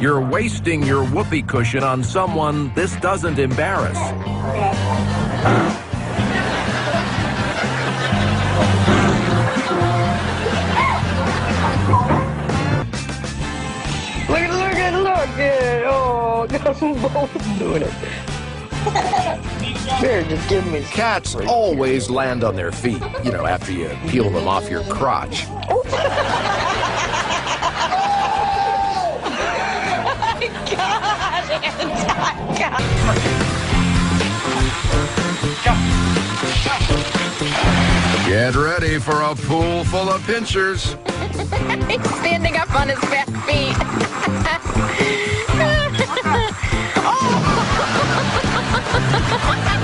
You're wasting your whoopee cushion on someone this doesn't embarrass. Look it. Oh, got them both doing it. Bear, just give me. Cats always land on their feet, you know, after you peel them off your crotch. Get ready for a pool full of pinchers. He's standing up on his back feet. Oh.